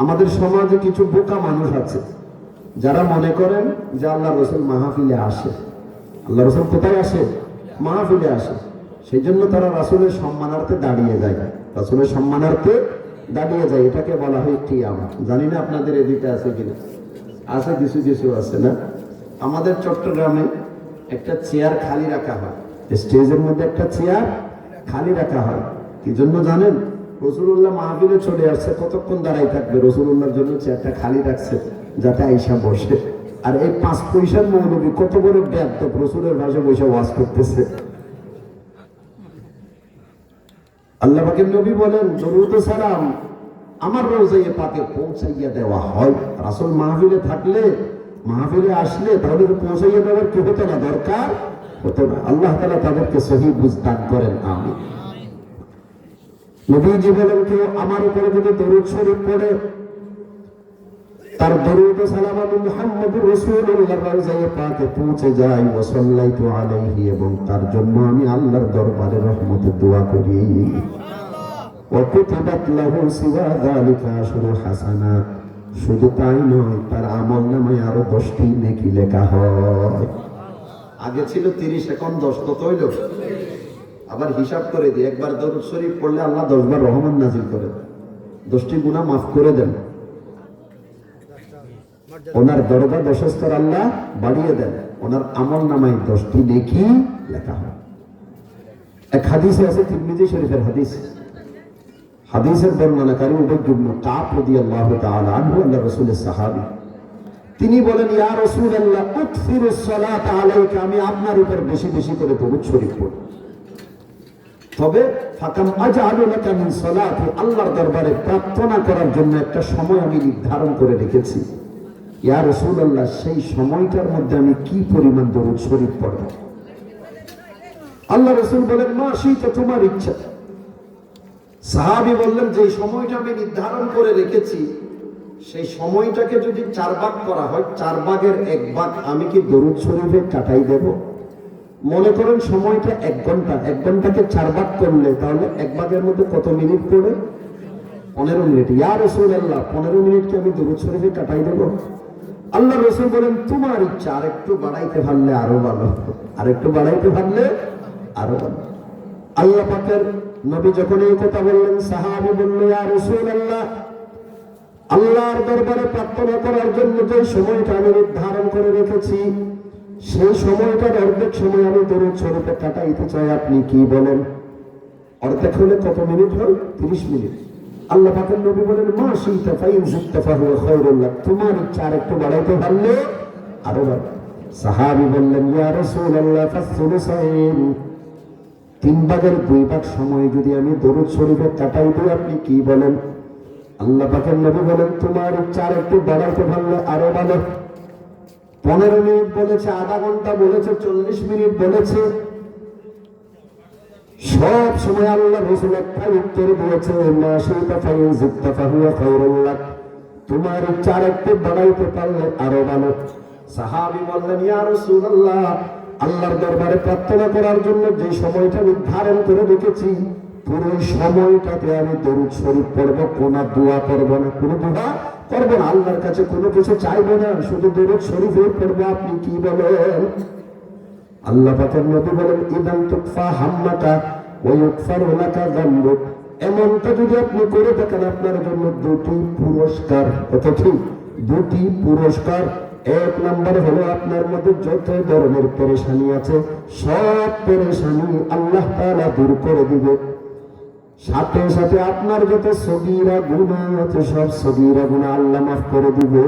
আমাদের সমাজে কিছু বোকা মানুষ আছে যারা মনে করেন যে আল্লাহ রসুল মাহফিলে আসে। আল্লাহ রসুল কোথায় আসে? মাহফিলে আসে। সেই জন্য তারা রাসূলের সম্মানার্থে দাঁড়িয়ে যায়, রাসূলের সম্মানার্থে দাঁড়িয়ে যায়। এটাকে বলা হয় কিয়াম। জানি না আপনাদের এদিকে আছে কিনা, আছে, কিছু কিছু আছে না। আমাদের চট্টগ্রামে একটা চেয়ার খালি রাখা হয়, স্টেজের মধ্যে একটা চেয়ার খালি রাখা হয়। কি জন্য জানেন? রাসূলুল্লাহ মাহফিলে চলে আসছে, কতক্ষণ দাঁড়াই থাকবে? রাসূলুল্লাহর জন্য চেয়ারটা খালি রাখছে যাতে আইসা বসে। আর এই 5 পয়সার মৌলবী কত বড় বেয়াদব, রাসূলের ভাষায় বসে ওয়াজ করতেছে। আল্লাহ পাকের নবী বলেন, দরুদ ও সালাম আমার রওজায়ে পাকে পৌঁছাইয়া দেওয়া হয়। রাসূল মাহফিলে থাকলে, মাহফিলে আসলে তাহলে পৌঁছাইয়া দেওয়ার কি হতো না? দরকার হতো না। আল্লাহ তাআলা তাদেরকে সহিহ বুঝ দান করেন, আমিন। নবীজি বলেন, কেউ আমার উপরে যদি দরুদ শরীফ পড়ে, তার দরুদ ও সালাম আমি মুহাম্মদুর রাসূলুল্লাহর রওজায়ে পাকে পৌঁছে যায়। ওয়া সাল্লাইতু আলাইহি, এবং তার জন্য আমি আল্লাহর দরবারে রহমতের দোয়া করি। ওয়া কুতিবাত লাহু সিওয়া যালিকা আশরু হাসানাত, শুধু তাই নয়, তার আমলনামায় আরো 10টি নেকি লেখা হয়। আগে ছিল 30, এখন 10, কত হইল? আবার হিসাব করে দিই, একবার দরুদ শরীফ পড়লে আল্লাহ 10 বার রহমত নাজিল করে, 10টি গুনাহ মাফ করে দেন। ওনার দরজা 10 স্তর আল্লাহ বাড়িয়ে দেন, ওনার আমলনামায় 10টি নেকি লেখা হয়। এক হাদিসে আছে, তিরমিজি শরীফের হাদিস, হাদিসের বর্ণনাকারী উবাই ইবনে কাব রাদিয়াল্লাহু তাআলা আনহু, আল্লাহ রাসূলের সাহাবী। তিনি বলেন, ইয়া রাসূলুল্লাহ উকসিরুস সালাত আলাইকা, আমি আপনার উপর বেশি বেশি করে দরুদ শরীফ পড়ি। তবে ফাকাম আজআলু লাকা মিন সালাতি, আল্লাহর দরবারে প্রার্থনা করার জন্য একটা সময় আমি নির্ধারণ করে রেখেছি। ইয়া রাসূলুল্লাহ, সেই সময়টার মধ্যে আমি কি পরিমাণ দরুদ শরীফ পড়ব? আল্লাহ রাসূল বলেন, মা শিতা, তোমার ইচ্ছা। সাহাবী বললেন, যে সময়টা আমি নির্ধারণ করে রেখেছি, সেই সময়টাকে যদি 4 ভাগ করা হয়, 4 ভাগের 1 ভাগ আমি কি দরুদ শরীফে কাটাই দেব? মনে করেন সময়টা 1 ঘন্টা, 1 ঘন্টাকে 4 ভাগ করলে তাহলে 1 ভাগের মধ্যে কত মিনিট পড়ে? 15 মিনিট। ইয়া রাসূলুল্লাহ, 15 মিনিট কি আমি দরুদ শরীফে কাটাই দেব? আল্লাহ রাসূল বলেন, তোমার ইচ্ছা, আর একটু বাড়াইতে পারলে আরো ভালো, আর একটু বাড়াইতে পারলে আরো ভালো। আল্লাহ পাকের নবী যখন এই কথা বললেন, সাহাবী বলল, ইয়া রাসূলুল্লাহ, আল্লাহর দরবারে প্রার্থনা করার জন্য যে সময়টা আমি নির্ধারণ করে রেখেছি, সেই সময়টার অর্ধেক সময় আমি দরুদ শরীফে কাটাইতে চাই, আপনি কি বলেন? অর্ধেক হলে কত মিনিট হয়? 30 মিনিট। আল্লাহ পাকের নবী বলেন, মা শিতা ফাইন জিদতা ফাহুয়া খায়রুল লাক, তোমার ইচ্ছা আর একটু বাড়াইতে পারলে আরো ভালো। সাহাবী বললেন, ইয়া রাসূলুল্লাহ ফাসসুলুসাইন, 3 ভাগের 2 ভাগ সময় যদি আমি দরুদ শরীফে কাটাই দিই, আপনি কি বলেন? আল্লাহ পাকের নবী বলেন, তোমার ইচ্ছা আর একটু বাড়াইতে পারলে আরো ভালো। 15 মিনিট বলেছে, আধা ঘন্টা বলেছে, 40 মিনিট বলেছে, সব সময় আল্লাহ রাসূল একটাই উত্তর দিয়েছে, মা শিতা ফাইন জিদতা ফাহুয়া খায়রুল লাক, তোমার ইচ্ছা আর একটু বাড়াইতে পারলে আরো ভালো। সাহাবী বললেন, ইয়া রাসূলুল্লাহ, আল্লাহর দরবারে প্রার্থনা করার জন্য যে সময়টা নির্ধারণ করে রেখেছি, পুরো সময়টাতে আমি দরুদ শরীফ পড়ব, কোনো দোয়া করব না, কোনো দোয়া করব না, আল্লাহর কাছে কোনো কিছু চাইব না, শুধু দরুদ শরীফই পড়ব, আপনি কি বলেন? আল্লাহ পাকের নবী বলেন, ইদান তুকফা হাম্মাকা ওয়া ইগফারু লাকা যামবুক, এমনটা যদি আপনি করে থাকেন, আপনার জন্য 2টি পুরস্কার। কত কি? 2টি পুরস্কার। 1 নম্বর হলো, আপনার মধ্যে যত ধরনের পেরেশানি আছে, সব পেরেশানি আল্লাহ তাআলা দূর করে দিবে। সাথে সাথে আপনার যত সগীরা গুনাহ আছে, সব সগীরা গুনাহ আল্লাহ মাফ করে দিবে।